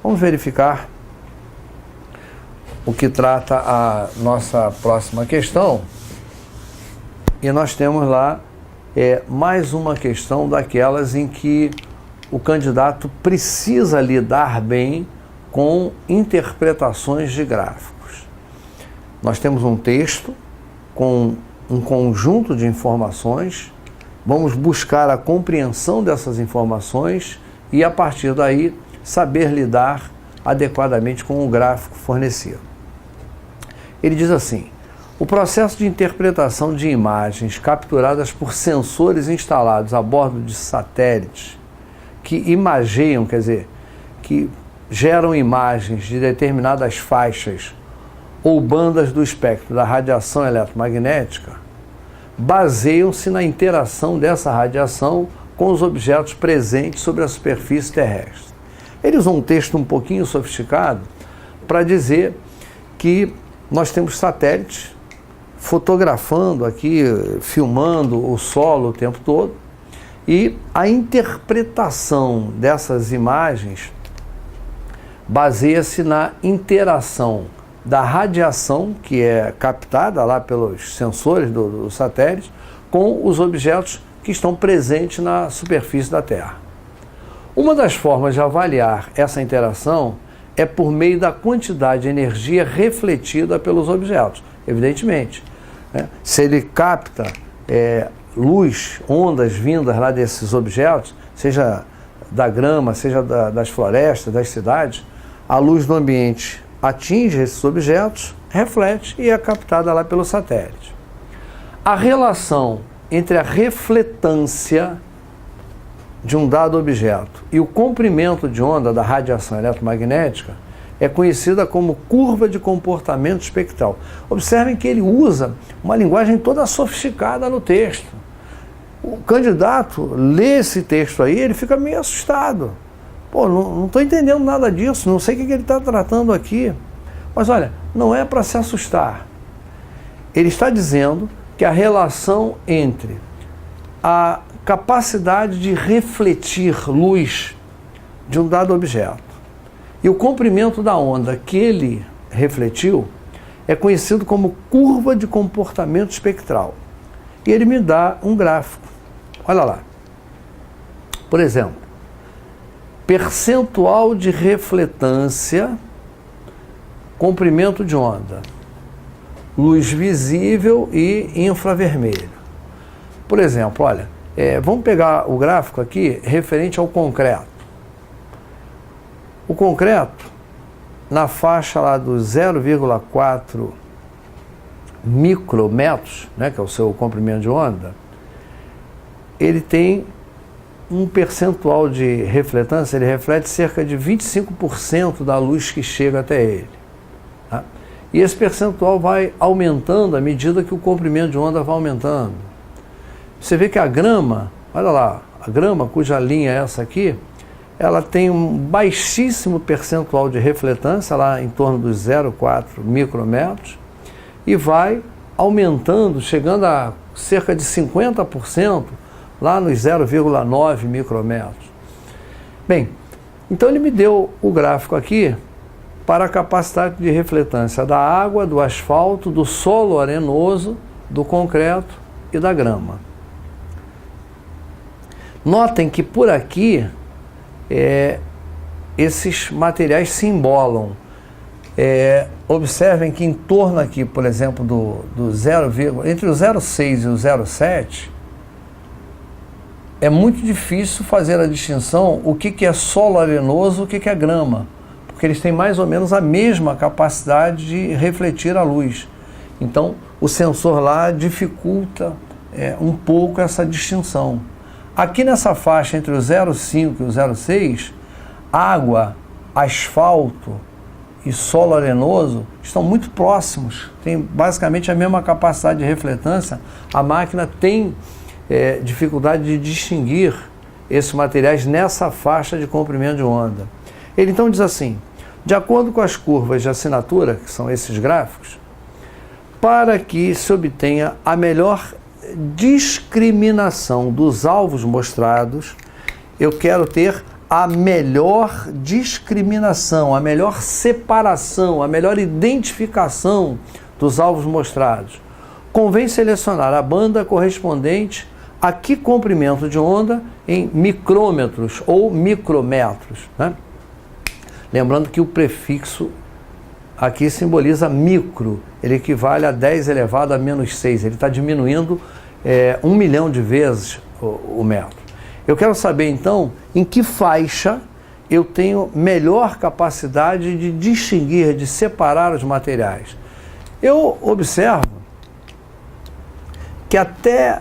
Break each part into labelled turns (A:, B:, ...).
A: Vamos verificar o que trata a nossa próxima questão. E nós temos lá mais uma questão daquelas em que o candidato precisa lidar bem com interpretações de gráficos. Nós temos um texto com um conjunto de informações, vamos buscar a compreensão dessas informações e, a partir daí, saber lidar adequadamente com o gráfico fornecido. Ele diz assim: o processo de interpretação de imagens capturadas por sensores instalados a bordo de satélites que imageiam, quer dizer, que geram imagens de determinadas faixas ou bandas do espectro da radiação eletromagnética, baseiam-se na interação dessa radiação com os objetos presentes sobre a superfície terrestre. Ele usou um texto um pouquinho sofisticado para dizer que nós temos satélites fotografando aqui, filmando o solo o tempo todo, e a interpretação dessas imagens baseia-se na interação da radiação que é captada lá pelos sensores do satélite com os objetos que estão presentes na superfície da Terra. Uma das formas de avaliar essa interação é por meio da quantidade de energia refletida pelos objetos, evidentemente. Se ele capta luz, ondas vindas lá desses objetos, seja da grama, seja das florestas, das cidades, a luz do ambiente atinge esses objetos, reflete e é captada lá pelo satélite. A relação entre a refletância de um dado objeto e o comprimento de onda da radiação eletromagnética é conhecida como curva de comportamento espectral. Observem que ele usa uma linguagem toda sofisticada no texto. O candidato lê esse texto aí, ele fica meio assustado. Pô, não estou entendendo nada disso, não sei o que ele está tratando aqui. Mas olha, não é para se assustar. Ele está dizendo que a relação entre a capacidade de refletir luz de um dado objeto e o comprimento da onda que ele refletiu é conhecido como curva de comportamento espectral. E ele me dá um gráfico. Olha lá. Por exemplo, percentual de refletância, comprimento de onda, luz visível e infravermelho. Por exemplo, olha, vamos pegar o gráfico aqui referente ao concreto. O concreto, na faixa lá dos 0,4 micrometros, né, que é o seu comprimento de onda, ele tem um percentual de refletância, ele reflete cerca de 25% da luz que chega até ele. Tá? E esse percentual vai aumentando à medida que o comprimento de onda vai aumentando. Você vê que a grama, olha lá, a grama cuja linha é essa aqui, ela tem um baixíssimo percentual de refletância, lá em torno dos 0,4 micrometros, e vai aumentando, chegando a cerca de 50%, lá nos 0,9 micrometros. Bem, então ele me deu o gráfico aqui para a capacidade de refletância da água, do asfalto, do solo arenoso, do concreto e da grama. Notem que por aqui esses materiais se embolam. Observem que em torno aqui, por exemplo, do 0, entre o 0,6 e o 0,7, é muito difícil fazer a distinção o que é solo arenoso, o que é grama, porque eles têm mais ou menos a mesma capacidade de refletir a luz. Então, o sensor lá dificulta um pouco essa distinção. Aqui nessa faixa entre o 0,5 e o 0,6, água, asfalto e solo arenoso estão muito próximos, tem basicamente a mesma capacidade de refletância. A máquina tem dificuldade de distinguir esses materiais nessa faixa de comprimento de onda. Ele então diz assim: de acordo com as curvas de assinatura, que são esses gráficos, para que se obtenha a melhor discriminação dos alvos mostrados, eu quero ter a melhor discriminação, a melhor separação, a melhor identificação dos alvos mostrados, convém selecionar a banda correspondente a que comprimento de onda em micrômetros ou micrometros, né? Lembrando que o prefixo aqui simboliza micro, ele equivale a 10 elevado a menos 6, ele está diminuindo 1 milhão de vezes o metro. Eu quero saber então em que faixa eu tenho melhor capacidade de distinguir, de separar os materiais. Eu observo que até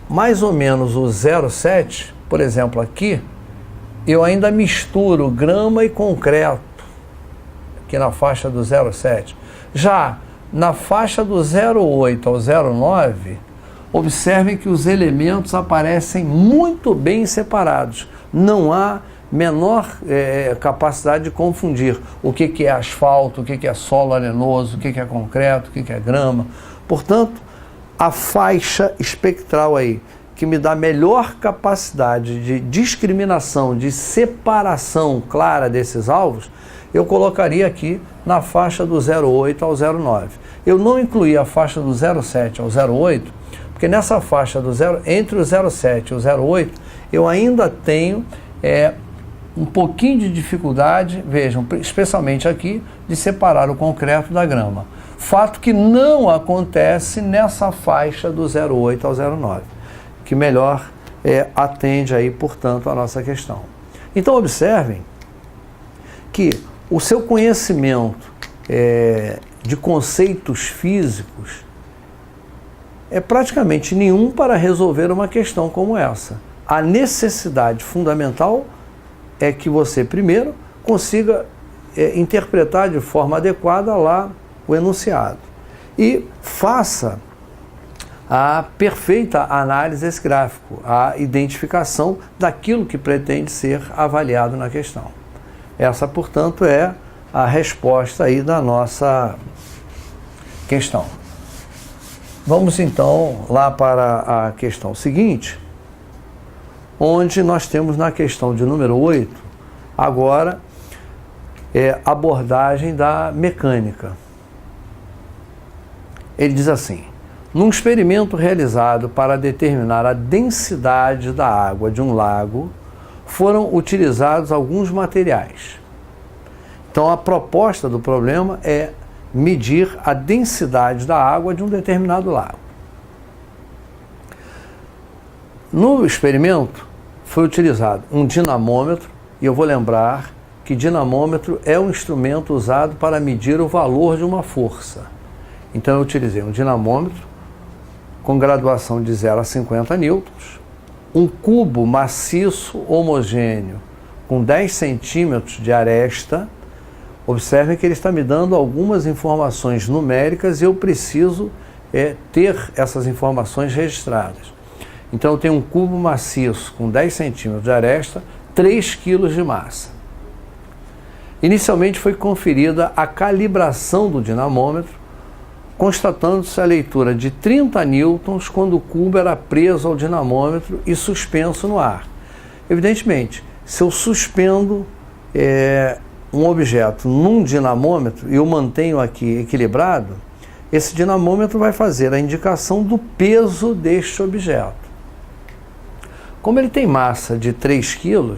A: mais ou menos o 0,7, por exemplo aqui, eu ainda misturo grama e concreto, aqui na faixa do 0,7. Já na faixa do 0,8 ao 0,9, observem que os elementos aparecem muito bem separados. Não há menor capacidade de confundir o que é asfalto, o que é solo arenoso, o que é concreto, o que é grama. Portanto, a faixa espectral aí, que me dá melhor capacidade de discriminação, de separação clara desses alvos, eu colocaria aqui na faixa do 0,8 ao 0,9. Eu não incluí a faixa do 0,7 ao 0,8, porque nessa faixa entre o 0,7 e o 0,8, eu ainda tenho um pouquinho de dificuldade, vejam, especialmente aqui, de separar o concreto da grama. Fato que não acontece nessa faixa do 0,8 ao 0,9, que melhor atende aí, portanto, a nossa questão. Então, observem que o seu conhecimento de conceitos físicos é praticamente nenhum para resolver uma questão como essa. A necessidade fundamental é que você, primeiro, consiga interpretar de forma adequada lá o enunciado e faça a perfeita análise desse gráfico, a identificação daquilo que pretende ser avaliado na questão. Essa, portanto, é a resposta aí da nossa questão. Vamos então lá para a questão seguinte, onde nós temos na questão de número 8, agora abordagem da mecânica. Ele diz assim: num experimento realizado para determinar a densidade da água de um lago, foram utilizados alguns materiais. Então, a proposta do problema é medir a densidade da água de um determinado lago. No experimento, foi utilizado um dinamômetro, e eu vou lembrar que dinamômetro é um instrumento usado para medir o valor de uma força. Então, eu utilizei um dinamômetro com graduação de 0 a 50 newtons, um cubo maciço homogêneo com 10 centímetros de aresta. Observem que ele está me dando algumas informações numéricas e eu preciso ter essas informações registradas. Então eu tenho um cubo maciço com 10 centímetros de aresta, 3 kg de massa. Inicialmente foi conferida a calibração do dinamômetro, constatando-se a leitura de 30 newtons quando o cubo era preso ao dinamômetro e suspenso no ar. Evidentemente, se eu suspendo um objeto num dinamômetro e eu mantenho aqui equilibrado, esse dinamômetro vai fazer a indicação do peso deste objeto. Como ele tem massa de 3 kg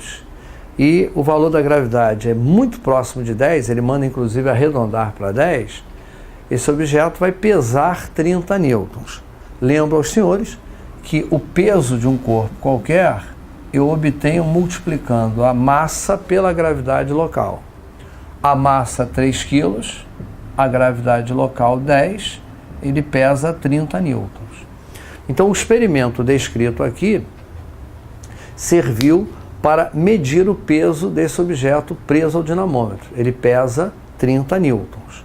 A: e o valor da gravidade é muito próximo de 10, ele manda inclusive arredondar para 10, esse objeto vai pesar 30 newtons. Lembro aos senhores que o peso de um corpo qualquer eu obtenho multiplicando a massa pela gravidade local. A massa 3 kg, a gravidade local 10, ele pesa 30 newtons. Então o experimento descrito aqui serviu para medir o peso desse objeto preso ao dinamômetro. Ele pesa 30 newtons.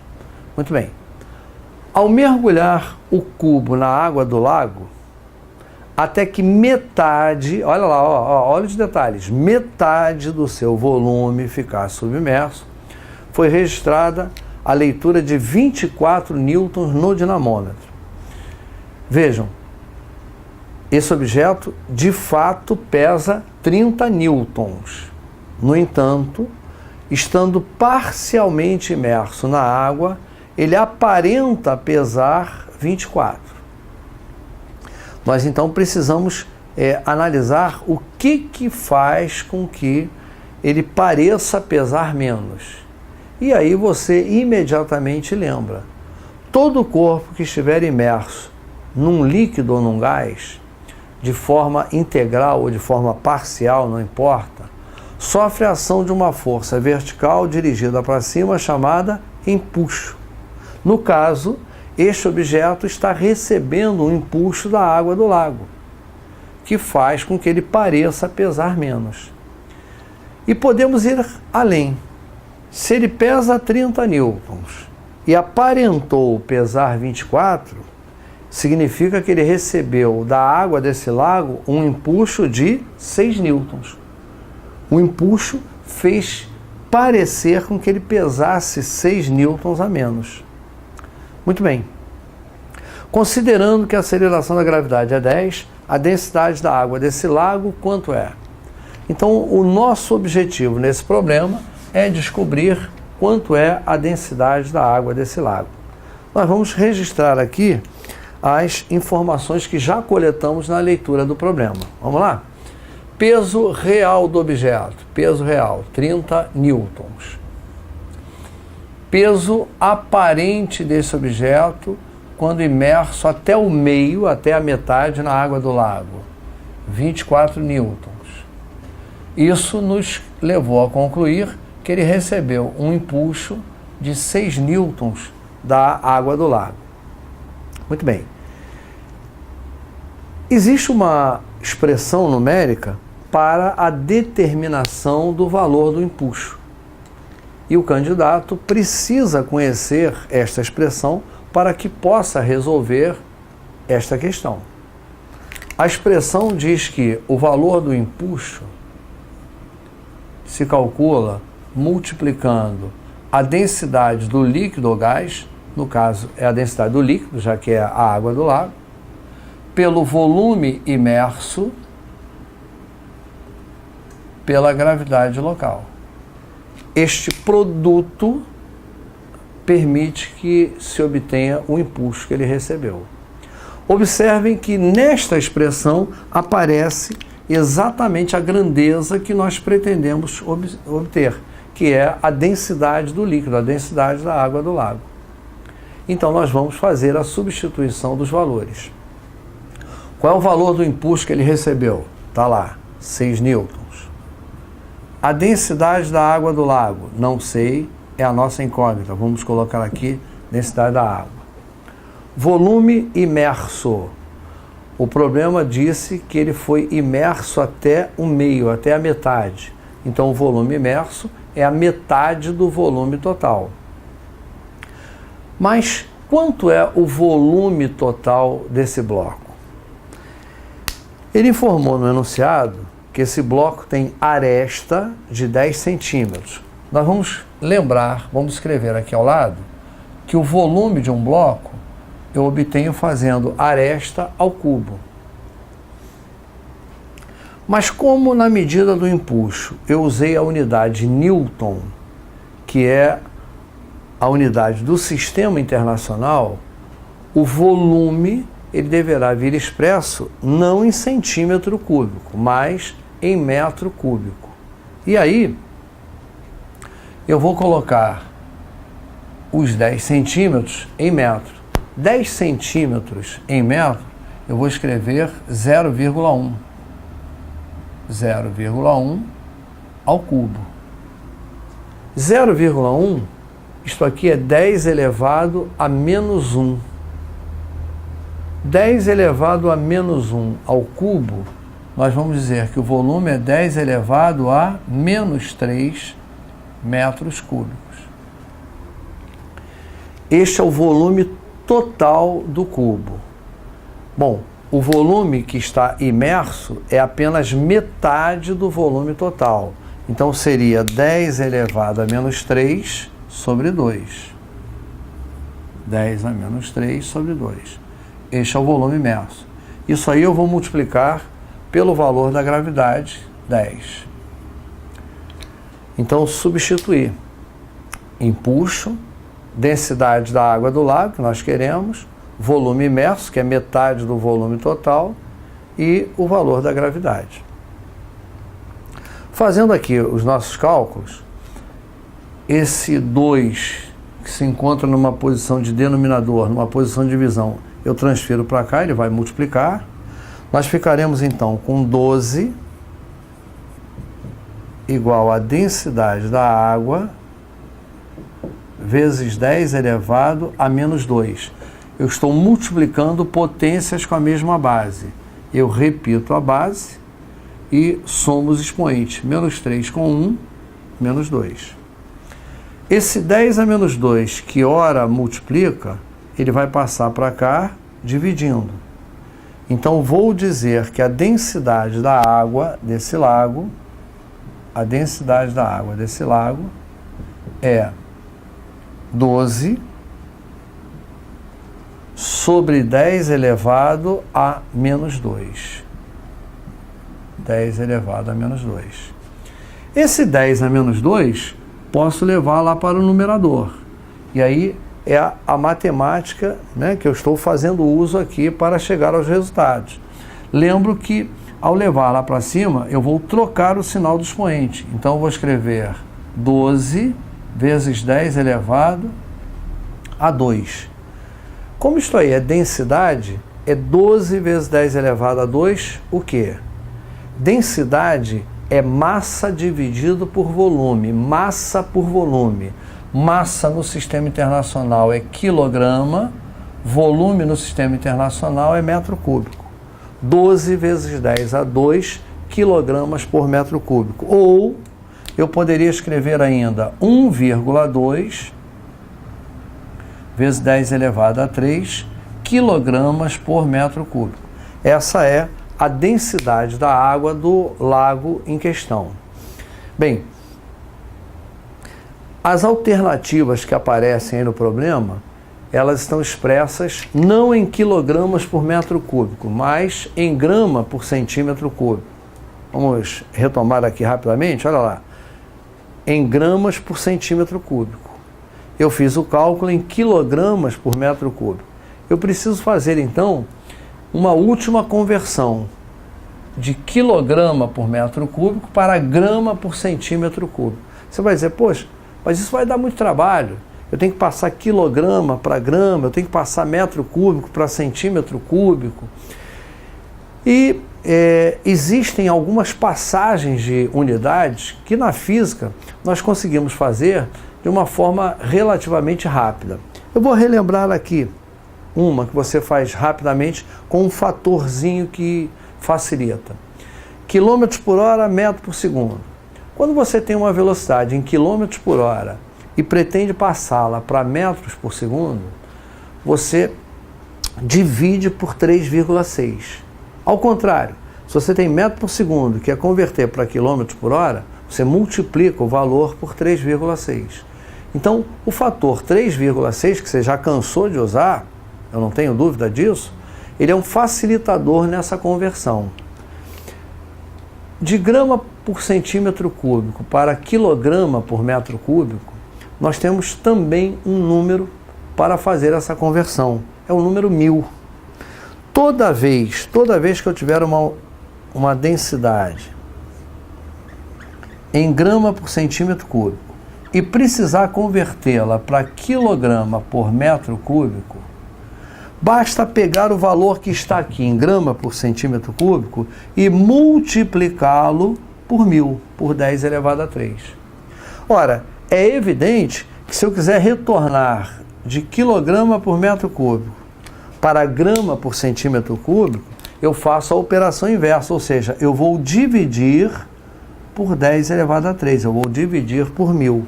A: Muito bem. Ao mergulhar o cubo na água do lago, até que metade, olha lá, olha os detalhes, metade do seu volume ficar submerso, foi registrada a leitura de 24 newtons no dinamômetro. Vejam, esse objeto de fato pesa 30 newtons. No entanto, estando parcialmente imerso na água, ele aparenta pesar 24. Nós então precisamos analisar o que faz com que ele pareça pesar menos. E aí você imediatamente lembra: todo corpo que estiver imerso num líquido ou num gás, de forma integral ou de forma parcial, não importa, sofre a ação de uma força vertical dirigida para cima chamada empuxo. No caso, este objeto está recebendo um empuxo da água do lago, que faz com que ele pareça pesar menos. E podemos ir além. Se ele pesa 30 newtons e aparentou pesar 24, significa que ele recebeu da água desse lago um empuxo de 6 newtons. O empuxo fez parecer com que ele pesasse 6 newtons a menos. Muito bem. Considerando que a aceleração da gravidade é 10, a densidade da água desse lago quanto é? Então, o nosso objetivo nesse problema é descobrir quanto é a densidade da água desse lago. Nós vamos registrar aqui as informações que já coletamos na leitura do problema. Vamos lá? Peso real do objeto. Peso real, 30 newtons. Peso aparente desse objeto quando imerso até o meio, até a metade na água do lago, 24 newtons. Isso nos levou a concluir que ele recebeu um empuxo de 6 newtons da água do lago. Muito bem. Existe uma expressão numérica para a determinação do valor do empuxo. E o candidato precisa conhecer esta expressão para que possa resolver esta questão. A expressão diz que o valor do empuxo se calcula multiplicando a densidade do líquido ou gás, no caso é a densidade do líquido, já que é a água do lago, pelo volume imerso pela gravidade local. Este produto permite que se obtenha o impulso que ele recebeu. Observem que nesta expressão aparece exatamente a grandeza que nós pretendemos obter, que é a densidade do líquido, a densidade da água do lago. Então nós vamos fazer a substituição dos valores. Qual é o valor do impulso que ele recebeu? Está lá, 6 newtons. A densidade da água do lago? Não sei, é a nossa incógnita. Vamos colocar aqui densidade da água. Volume imerso. O problema disse que ele foi imerso até o meio, até a metade. Então o volume imerso é a metade do volume total. Mas quanto é o volume total desse bloco? Ele informou no enunciado que esse bloco tem aresta de 10 centímetros. Nós vamos lembrar, vamos escrever aqui ao lado, que o volume de um bloco eu obtenho fazendo aresta ao cubo. Mas como na medida do impulso eu usei a unidade Newton, que é a unidade do sistema internacional, o volume ele deverá vir expresso não em centímetro cúbico, mas em metro cúbico. E aí eu vou colocar os 10 centímetros em metro. 10 centímetros em metro, eu vou escrever 0,1. 0,1 ao cubo. 0,1, isto aqui é 10 elevado a menos 1. 10 elevado a menos 1 ao cubo, nós vamos dizer que o volume é 10 elevado a menos 3 metros cúbicos. Este é o volume total do cubo. Bom, o volume que está imerso é apenas metade do volume total. Então seria 10 elevado a menos 3 sobre 2. 10 a menos 3 sobre 2. Este é o volume imerso. Isso aí eu vou multiplicar pelo valor da gravidade, 10. Então, substituir empuxo, densidade da água do lago, que nós queremos, volume imerso, que é metade do volume total, e o valor da gravidade. Fazendo aqui os nossos cálculos, esse 2 que se encontra numa posição de denominador, numa posição de divisão, eu transfiro para cá, ele vai multiplicar. Nós ficaremos então com 12 igual a densidade da água vezes 10 elevado a menos 2. Eu estou multiplicando potências com a mesma base. Eu repito a base e somo os expoentes. Menos 3 com 1, menos 2. Esse 10 a menos 2, que ora multiplica, ele vai passar para cá dividindo. Então, vou dizer que a densidade da água desse lago, é 12 sobre 10 elevado a menos 2. 10 elevado a menos 2. Esse 10 a menos 2, posso levar lá para o numerador. E aí é a matemática, né, que eu estou fazendo uso aqui para chegar aos resultados. Lembro que, ao levar lá para cima, eu vou trocar o sinal do expoente. Então, eu vou escrever 12 vezes 10 elevado a 2. Como isto aí é densidade, é 12 vezes 10 elevado a 2, o quê? Densidade é massa dividido por volume, massa por volume. Massa no sistema internacional é quilograma, volume no sistema internacional é metro cúbico. 12 vezes 10 a 2 quilogramas por metro cúbico. Ou eu poderia escrever ainda 1,2 vezes 10 elevado a 3 quilogramas por metro cúbico. Essa é a densidade da água do lago em questão. Bem, as alternativas que aparecem aí no problema, elas estão expressas não em quilogramas por metro cúbico, mas em grama por centímetro cúbico. Vamos retomar aqui rapidamente, olha lá. Em gramas por centímetro cúbico. Eu fiz o cálculo em quilogramas por metro cúbico. Eu preciso fazer, então, uma última conversão de quilograma por metro cúbico para grama por centímetro cúbico. Você vai dizer, poxa, mas isso vai dar muito trabalho. Eu tenho que passar quilograma para grama, eu tenho que passar metro cúbico para centímetro cúbico. E existem algumas passagens de unidades que na física nós conseguimos fazer de uma forma relativamente rápida. Eu vou relembrar aqui uma que você faz rapidamente com um fatorzinho que facilita. Quilômetros por hora, metro por segundo. Quando você tem uma velocidade em quilômetros por hora e pretende passá-la para metros por segundo, você divide por 3,6. Ao contrário, se você tem metro por segundo, que é converter para quilômetros por hora, você multiplica o valor por 3,6. Então, o fator 3,6, que você já cansou de usar, eu não tenho dúvida disso, ele é um facilitador nessa conversão. De grama por centímetro cúbico para quilograma por metro cúbico, nós temos também um número para fazer essa conversão. É o número 1000. Toda vez que eu tiver uma densidade em grama por centímetro cúbico e precisar convertê-la para quilograma por metro cúbico, basta pegar o valor que está aqui em grama por centímetro cúbico e multiplicá-lo por 1000, por 10 elevado a 3. Ora, é evidente que se eu quiser retornar de quilograma por metro cúbico para grama por centímetro cúbico, eu faço a operação inversa, ou seja, eu vou dividir por 10 elevado a 3, eu vou dividir por 1000.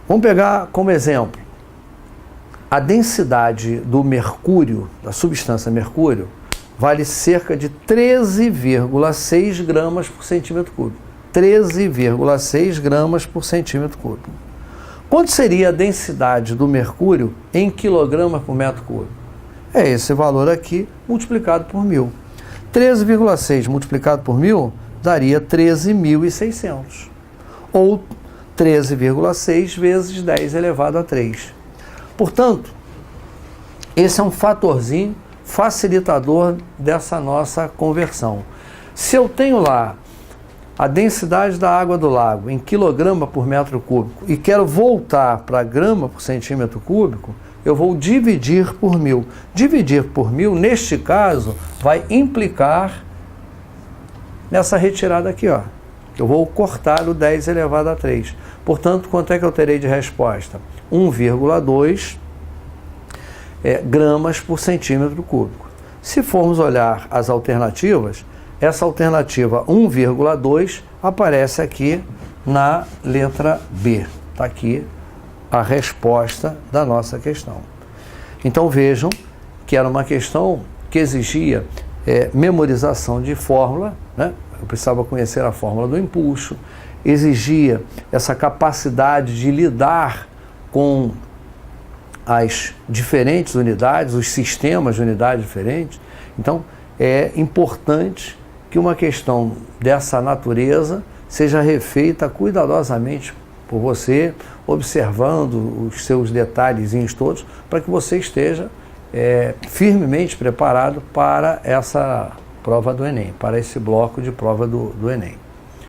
A: Vamos pegar como exemplo a densidade do mercúrio, da substância mercúrio, vale cerca de 13,6 gramas por centímetro cúbico. 13,6 gramas por centímetro cúbico. Quanto seria a densidade do mercúrio em quilograma por metro cúbico? É esse valor aqui multiplicado por 1000. 13,6 multiplicado por 1000 daria 13.600. ou 13,6 vezes 10 elevado a 3. Portanto, esse é um fatorzinho facilitador dessa nossa conversão. Se eu tenho lá a densidade da água do lago em quilograma por metro cúbico e quero voltar para grama por centímetro cúbico, eu vou dividir por 1000. Dividir por 1000, neste caso, vai implicar nessa retirada aqui, ó. Eu vou cortar o 10 elevado a 3. Portanto, quanto é que eu terei de resposta? 1,2 gramas por centímetro cúbico. Se formos olhar as alternativas, essa alternativa 1,2 aparece aqui na letra B. Está aqui a resposta da nossa questão. Então vejam que era uma questão que exigia memorização de fórmula, né? Eu precisava conhecer a fórmula do impulso, exigia essa capacidade de lidar com as diferentes unidades, os sistemas de unidades diferentes. Então, é importante que uma questão dessa natureza seja refeita cuidadosamente por você, observando os seus detalhezinhos todos, para que você esteja firmemente preparado para essa prova do Enem, para esse bloco de prova do Enem.